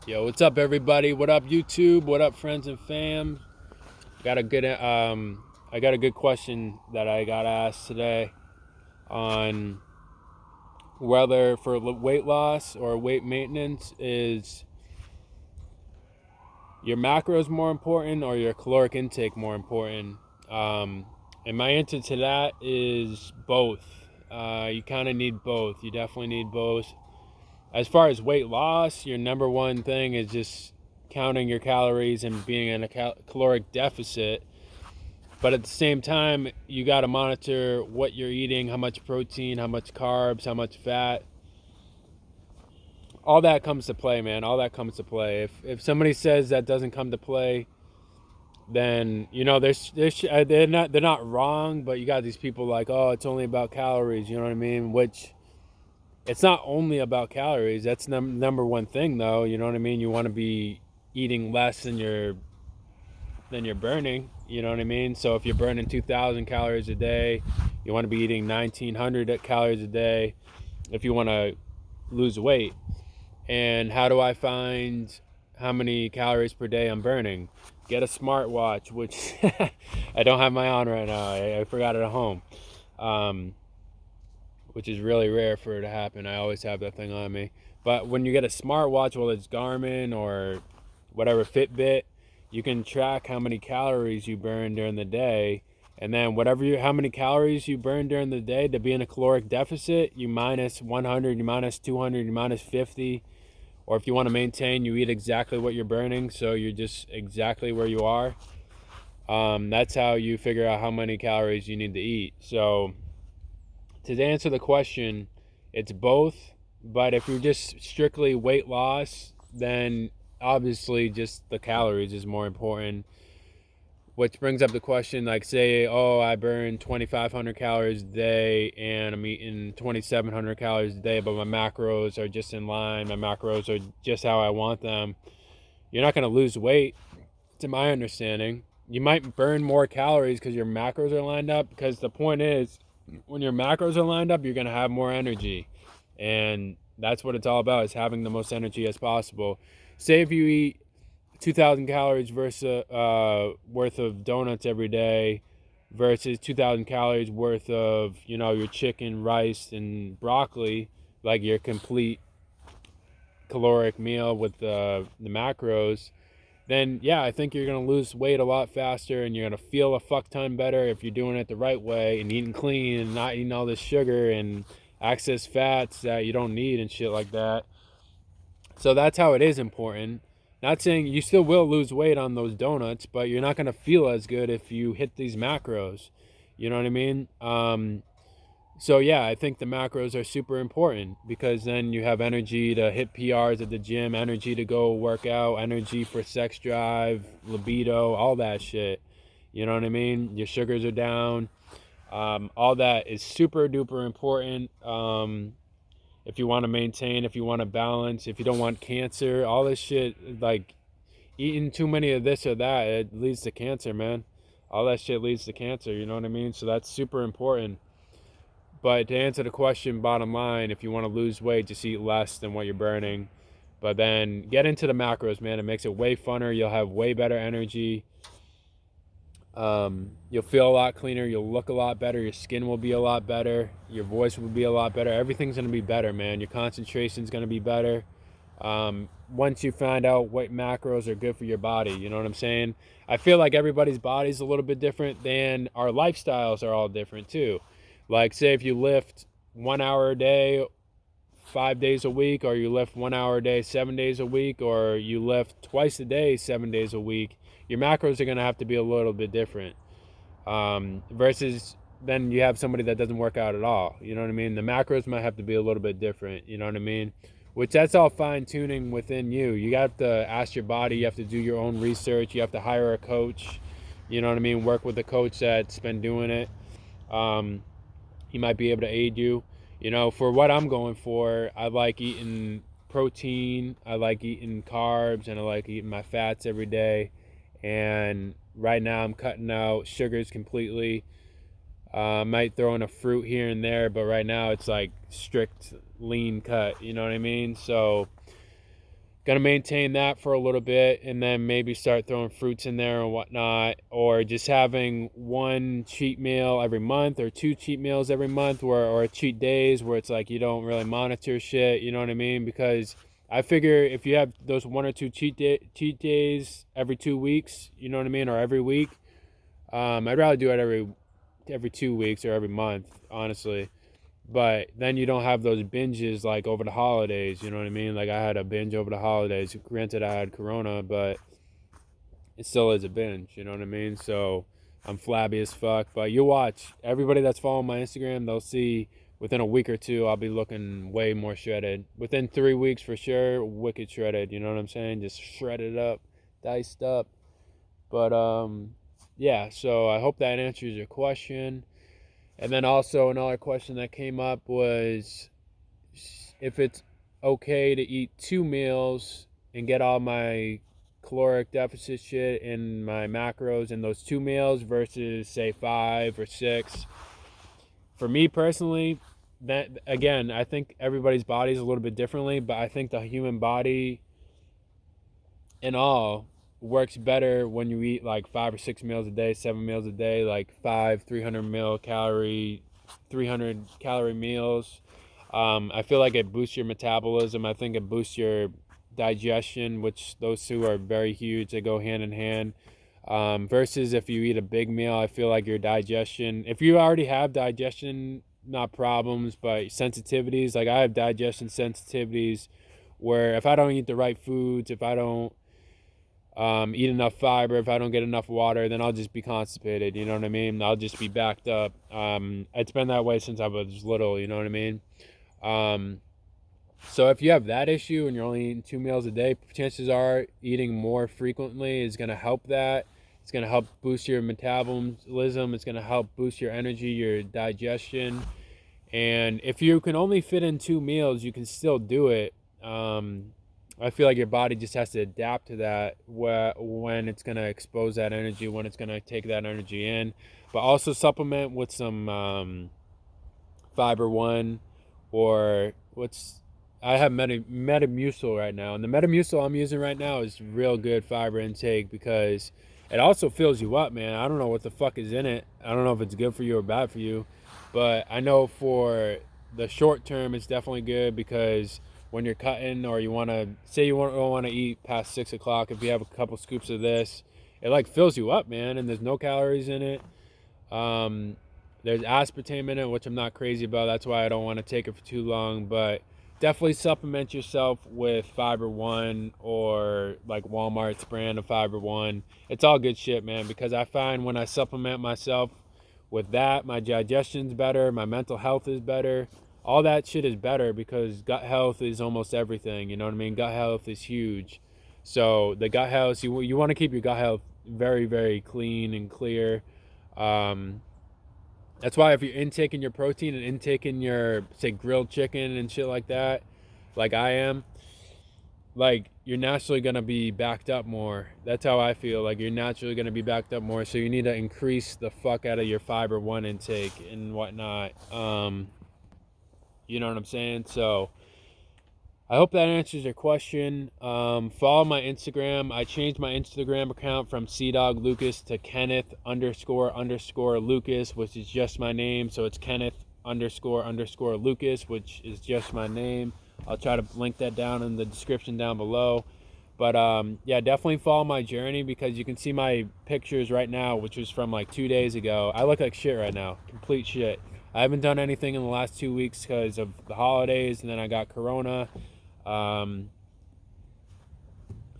Yo, what's up, everybody? What up, YouTube? What up, friends and fam? Got a good I got a good question that I got asked today on whether for weight loss or weight maintenance is your macros more important or your caloric intake more important. Um, and my answer to that is both. You kind of need both. You definitely need both. As far as weight loss, your number one thing is just counting your calories and being in a caloric deficit. But at the same time, you got to monitor what you're eating, how much protein, how much carbs, how much fat. All that comes to play, man. All that comes to play. If somebody says that doesn't come to play, then they're not wrong. But you got these people like, oh, it's only about calories. You know what I mean? Which it's not only about calories. That's number one thing, though. You know what I mean? You want to be eating less than you're burning. You know what I mean? So if you're burning 2,000 calories a day, you want to be eating 1,900 calories a day if you want to lose weight. And how do I find how many calories per day I'm burning? Get a smartwatch, which I don't have my on right now. I forgot it at home, which is really rare for it to happen. I always have that thing on me. But when you get a smartwatch, whether it's Garmin or whatever Fitbit, you can track how many calories you burn during the day. And then how many calories you burn during the day to be in a caloric deficit, you minus 100, you minus 200, you minus 50. Or if you want to maintain, you eat exactly what you're burning, so you're just exactly where you are. That's how you figure out how many calories you need to eat. So to answer the question, it's both. But if you're just strictly weight loss, then obviously just the calories is more important. Which brings up the question, like, say, oh, I burn 2,500 calories a day and I'm eating 2,700 calories a day, but my macros are just in line. My macros are just how I want them. You're not going to lose weight, to my understanding. You might burn more calories because your macros are lined up, because the point is, when your macros are lined up, you're going to have more energy. And that's what it's all about, is having the most energy as possible. Say if you eat 2,000 calories versus worth of donuts every day versus 2,000 calories worth of, your chicken, rice, and broccoli, like your complete caloric meal with the macros, then yeah, I think you're going to lose weight a lot faster and you're going to feel a fuck ton better if you're doing it the right way and eating clean and not eating all this sugar and excess fats that you don't need and shit like that. So that's how it is important. Not saying you still will lose weight on those donuts, but you're not going to feel as good if you hit these macros. You know what I mean? So yeah, I think the macros are super important, because then you have energy to hit PRs at the gym, energy to go work out, energy for sex drive, libido, all that shit. You know what I mean? Your sugars are down. All that is super duper important. If you want to maintain, if you want to balance, if you don't want cancer, all this shit, like eating too many of this or that, it leads to cancer, man. All that shit leads to cancer, you know what I mean? So that's super important. But to answer the question, bottom line, if you want to lose weight, just eat less than what you're burning. But then get into the macros, man. It makes it way funner. You'll have way better energy. You'll feel a lot cleaner. You'll look a lot better. Your skin will be a lot better. Your voice will be a lot better. Everything's going to be better, man. Your concentration's going to be better. Once you find out what macros are good for your body, you know what I'm saying? I feel like everybody's body's a little bit different, than our lifestyles are all different too. Like, say if you lift 1 hour a day, 5 days a week, or you lift 1 hour a day, 7 days a week, or you lift twice a day, 7 days a week, your macros are going to have to be a little bit different. Versus then you have somebody that doesn't work out at all. You know what I mean? The macros might have to be a little bit different. You know what I mean? Which, that's all fine tuning within you. You have to ask your body. You have to do your own research. You have to hire a coach. You know what I mean? Work with a coach that's been doing it. He might be able to aid you. For what I'm going for, I like eating protein, I like eating carbs, and I like eating my fats every day. And right now I'm cutting out sugars completely. Might throw in a fruit here and there, but right now it's like strict lean cut. You know what I mean? So Gonna maintain that for a little bit, and then maybe start throwing fruits in there and whatnot, or just having one cheat meal every month or two cheat meals every month, or cheat days where it's like you don't really monitor shit. You know what I mean? Because I figure if you have those one or two cheat days every 2 weeks, you know what I mean, or every week, I'd rather do it every 2 weeks or every month, honestly. But then you don't have those binges like over the holidays, you know what I mean? Like I had a binge over the holidays. Granted, I had Corona, but it still is a binge, you know what I mean? So I'm flabby as fuck. But you watch, everybody that's following my Instagram, they'll see within a week or two, I'll be looking way more shredded. Within 3 weeks for sure, wicked shredded, you know what I'm saying? Just shredded up, diced up. But yeah, so I hope that answers your question. And then also another question that came up was if it's okay to eat 2 meals and get all my caloric deficit shit in my macros in those 2 meals versus say 5 or 6. For me personally, that again, I think everybody's body is a little bit differently, but I think the human body in all works better when you eat like 5 or 6 meals a day, 7 meals a day, like 300 calorie meals. I feel like it boosts your metabolism. I think it boosts your digestion, which those two are very huge. They go hand in hand. Versus if you eat a big meal, I feel like your digestion, if you already have digestion, not problems, but sensitivities, like I have digestion sensitivities where if I don't eat the right foods, if I don't eat enough fiber, if I don't get enough water, then I'll just be constipated. You know what I mean? I'll just be backed up. It's been that way since I was little. You know what I mean? So if you have that issue and you're only eating 2 meals a day, chances are eating more frequently is going to help that. It's going to help boost your metabolism. It's going to help boost your energy, your digestion. And if you can only fit in 2 meals, you can still do it. I feel like your body just has to adapt to that when it's going to expose that energy, when it's going to take that energy in. But also supplement with some Fiber One, or I have Metamucil right now. And the Metamucil I'm using right now is real good fiber intake because it also fills you up, man. I don't know what the fuck is in it. I don't know if it's good for you or bad for you. But I know for the short term, it's definitely good because when you're cutting or you want to say you don't want to eat past 6 o'clock, if you have a couple scoops of this, it like fills you up, man. And there's no calories in it. There's aspartame in it, which I'm not crazy about. That's why I don't want to take it for too long. But definitely supplement yourself with Fiber One or like Walmart's brand of Fiber One. It's all good shit, man, because I find when I supplement myself with that, my digestion's better, my mental health is better. All that shit is better because gut health is almost everything. You know what I mean? Gut health is huge. So the gut health, you want to keep your gut health very, very clean and clear. That's why if you're intaking your protein and intaking your, say, grilled chicken and shit like that, like I am, like you're naturally going to be backed up more. That's how I feel. Like you're naturally going to be backed up more. So you need to increase the fuck out of your Fiber One intake and whatnot. You know what I'm saying? So I hope that answers your question. Follow my Instagram. I changed my Instagram account from CDogLucas to Kenneth__Lucas, which is just my name. So it's Kenneth__Lucas, which is just my name. I'll try to link that down in the description down below. But yeah, definitely follow my journey because you can see my pictures right now, which was from like 2 days ago. I look like shit right now, complete shit. I haven't done anything in the last 2 weeks because of the holidays, and then I got Corona.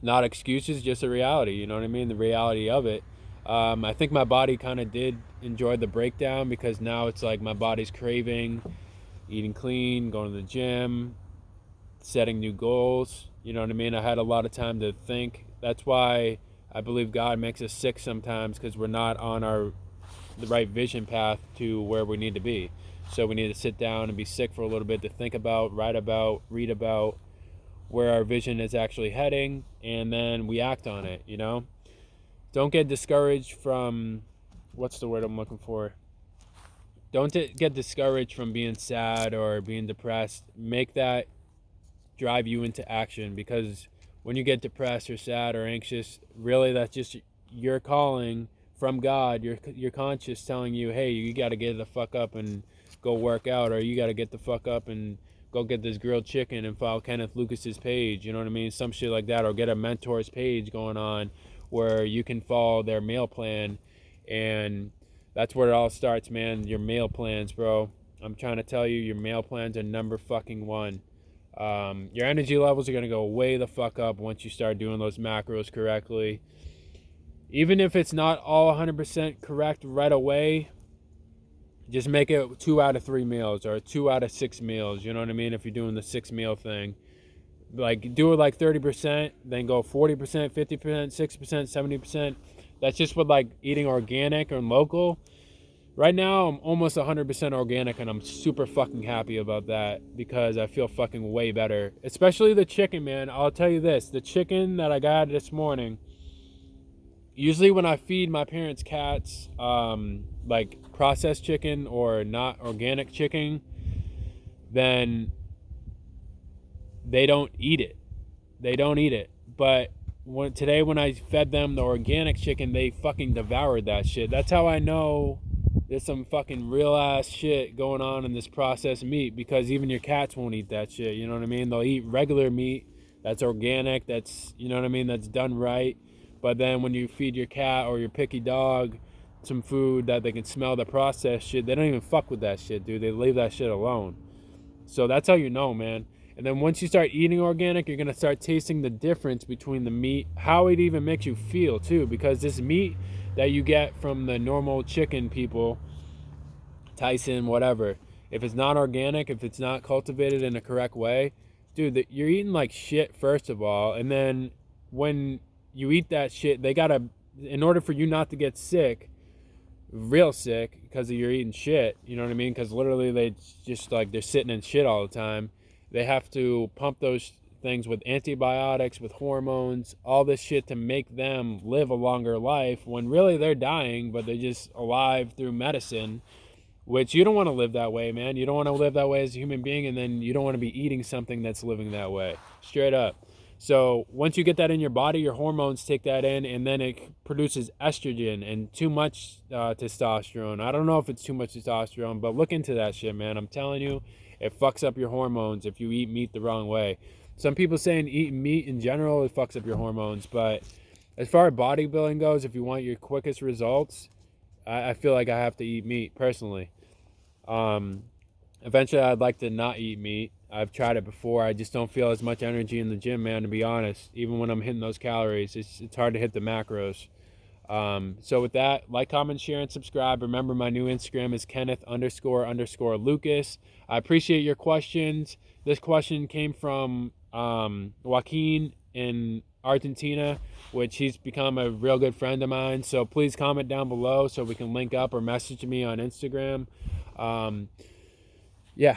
Not excuses, just a reality. You know what I mean? The reality of it. I think my body kind of did enjoy the breakdown because now it's like my body's craving eating clean, going to the gym, setting new goals. You know what I mean? I had a lot of time to think. That's why I believe God makes us sick sometimes, because we're not on the right vision path to where we need to be. So we need to sit down and be sick for a little bit to think about, write about, read about where our vision is actually heading, and then we act on it, you know? Don't get discouraged from, what's the word I'm looking for? Don't get discouraged from being sad or being depressed. Make that drive you into action, because when you get depressed or sad or anxious, really that's just your calling from God, your conscience telling you, hey, you got to get the fuck up and go work out, or you got to get the fuck up and go get this grilled chicken and follow Kenneth Lucas's page, you know what I mean? Some shit like that, or get a mentor's page going on where you can follow their meal plan. And that's where it all starts, man. Your meal plans, bro. I'm trying to tell you, your meal plans are number fucking one. Your energy levels are going to go way the fuck up once you start doing those macros correctly. Even if it's not all 100% correct right away, just make it 2 out of 3 meals or 2 out of 6 meals. You know what I mean? If you're doing the 6 meal thing, like do it like 30%, then go 40%, 50%, 60%, 70%. That's just with like eating organic or local. Right now, I'm almost 100% organic, and I'm super fucking happy about that because I feel fucking way better. Especially the chicken, man. I'll tell you this. The chicken that I got this morning, usually when I feed my parents' cats, like processed chicken or not organic chicken, then they don't eat it. They don't eat it. But today when I fed them the organic chicken, they fucking devoured that shit. That's how I know there's some fucking real ass shit going on in this processed meat, because even your cats won't eat that shit. You know what I mean? They'll eat regular meat that's organic, that's, you know what I mean, that's done right. But then when you feed your cat or your picky dog some food that they can smell the processed shit, they don't even fuck with that shit, dude. They leave that shit alone. So that's how you know, man. And then once you start eating organic, you're going to start tasting the difference between the meat, how it even makes you feel too, because this meat that you get from the normal chicken people, Tyson, whatever, if it's not organic, if it's not cultivated in a correct way, dude, you're eating like shit, first of all. And then when you eat that shit, they gotta, in order for you not to get sick, real sick, because you're eating shit, you know what I mean? Because literally they just like, they're sitting in shit all the time. They have to pump those things with antibiotics, with hormones, all this shit to make them live a longer life when really they're dying, but they're just alive through medicine, which you don't want to live that way, man. You don't want to live that way as a human being, and then you don't want to be eating something that's living that way. Straight up. So once you get that in your body, your hormones take that in, and then it produces estrogen and too much testosterone. I don't know if it's too much testosterone, but look into that shit, man. I'm telling you, it fucks up your hormones if you eat meat the wrong way. Some people saying eating meat in general, it fucks up your hormones. But as far as bodybuilding goes, if you want your quickest results, I feel like I have to eat meat personally. Eventually, I'd like to not eat meat. I've tried it before. I just don't feel as much energy in the gym, man, to be honest. Even when I'm hitting those calories, it's hard to hit the macros. So with that, like, comment, share, and subscribe. Remember, my new Instagram is Kenneth__Lucas. I appreciate your questions. This question came from Joaquín in Argentina, which he's become a real good friend of mine. So please comment down below so we can link up, or message me on Instagram.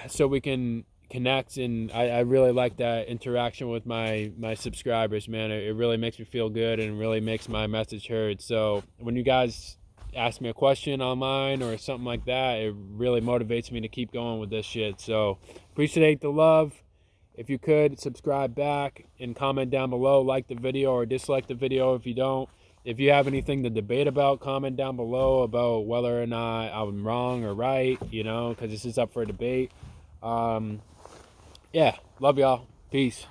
So we can connect, and I really like that interaction with my subscribers, man. It really makes me feel good and really makes my message heard. So when you guys ask me a question online or something like that, it really motivates me to keep going with this shit. So appreciate the love. If you could, subscribe back and comment down below, like the video or dislike the video if you don't. If you have anything to debate about, comment down below about whether or not I'm wrong or right, you know, because this is up for debate. Love y'all. Peace.